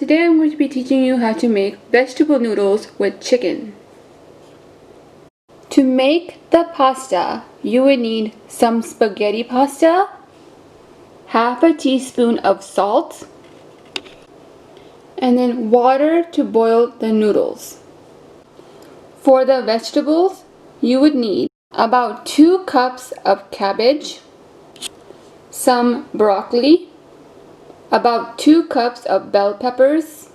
today I'm going to be teaching you how to make vegetable noodles with chicken. To make the pasta, you would need some spaghetti pasta, half a teaspoon of salt, and then water to boil the noodles. For the vegetables, you would need about 2 cups of cabbage, some broccoli, about 2 cups of bell peppers,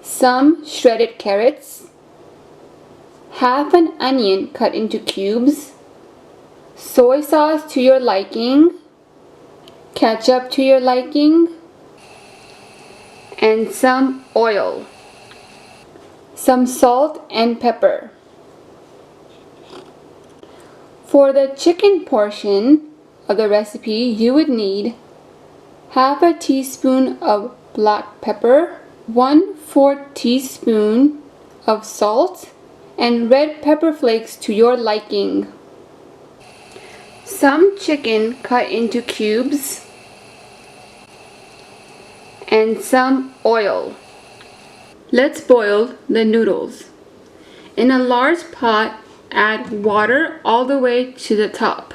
some shredded carrots, half an onion cut into cubes, soy sauce to your liking, ketchup to your liking, and some oil, some salt and pepper. For the chicken portion of the recipe, you would need half a teaspoon of black pepper, 1/4 teaspoon of salt, and red pepper flakes to your liking. Some chicken cut into cubes, and some oil. Let's boil the noodles. In a large pot, add water all the way to the top.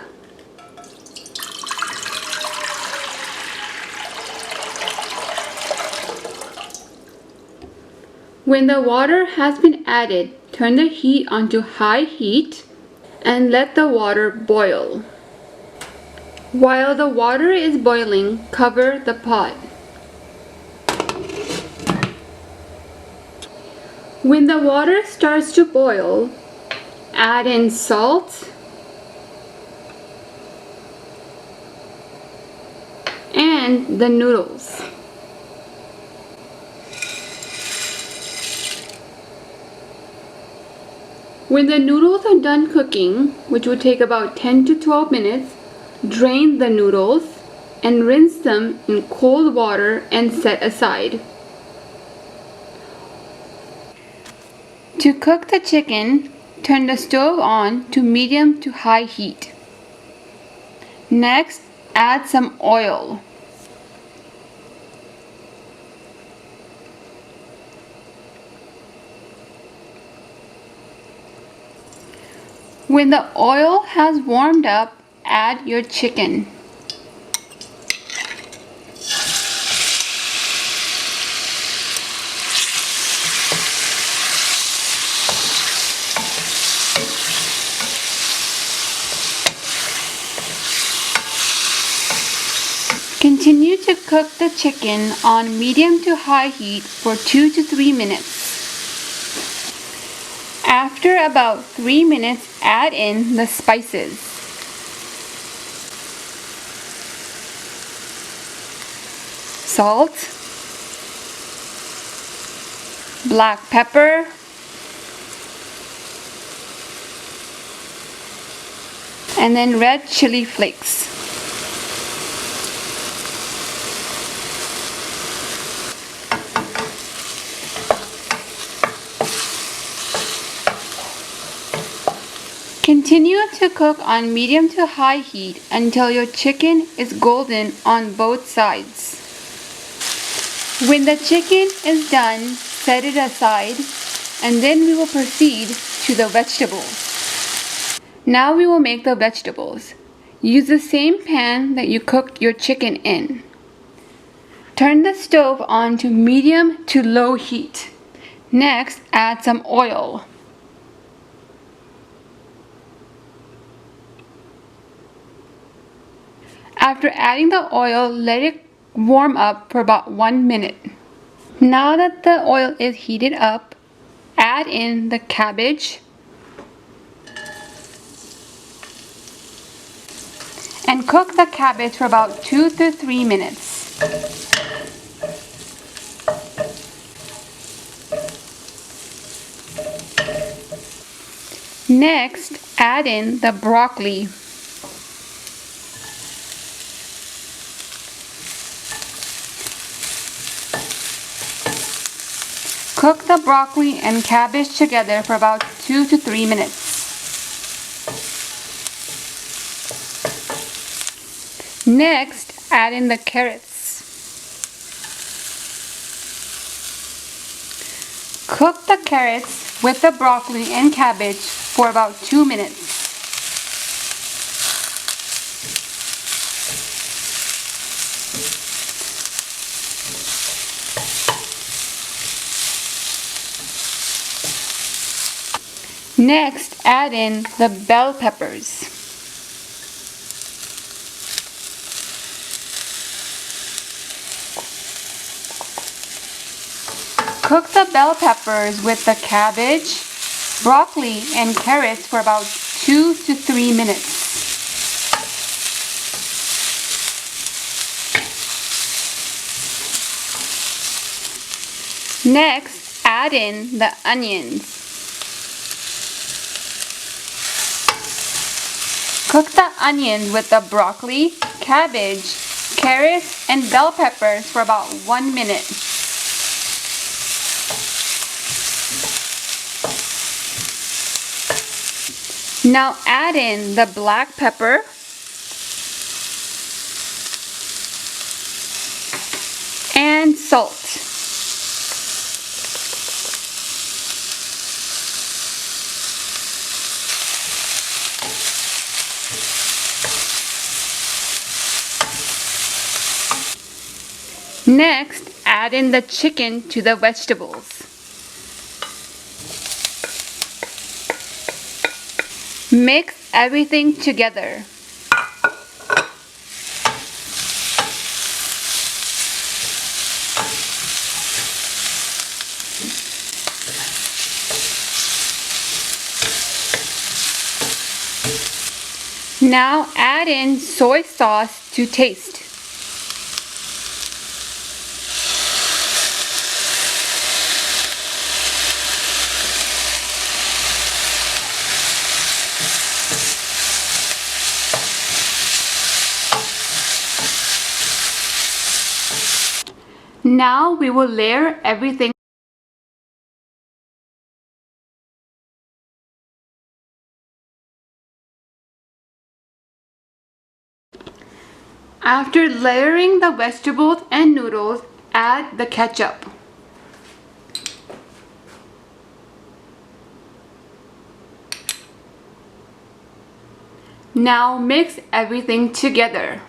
When the water has been added, turn the heat onto high heat and let the water boil. While the water is boiling, cover the pot. When the water starts to boil, add in salt and the noodles. When the noodles are done cooking, which will take about 10 to 12 minutes, drain the noodles and rinse them in cold water and set aside. To cook the chicken, turn the stove on to medium to high heat. Next, add some oil. When the oil has warmed up, add your chicken. Continue to cook the chicken on medium to high heat for 2 to 3 minutes. After about 3 minutes, add in the spices. Salt, black pepper, and then red chili flakes. Continue to cook on medium to high heat until your chicken is golden on both sides. When the chicken is done, set it aside, and then we will proceed to the vegetables. Now we will make the vegetables. Use the same pan that you cooked your chicken in. Turn the stove on to medium to low heat. Next, add some oil. After adding the oil, let it warm up for about 1 minute. Now that the oil is heated up, add in the cabbage and cook the cabbage for about 2 to 3 minutes. Next, add in the broccoli. Cook the broccoli and cabbage together for about 2 to 3 minutes. Next, add in the carrots. Cook the carrots with the broccoli and cabbage for about 2 minutes. Next, add in the bell peppers. Cook the bell peppers with the cabbage, broccoli, and carrots for about 2 to 3 minutes. Next, add in the onions. Cook the onions with the broccoli, cabbage, carrots, and bell peppers for about 1 minute. Now add in the black pepper, and salt. Next, add in the chicken to the vegetables. Mix everything together. Now add in soy sauce to taste. Now we will layer everything. After layering the vegetables and noodles, add the ketchup. Now mix everything together.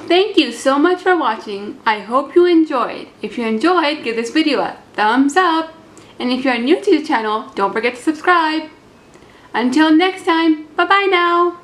Thank you so much for watching. I hope you enjoyed. If you enjoyed, give this video a thumbs up. And if you are new to the channel, don't forget to subscribe. Until next time, bye bye now.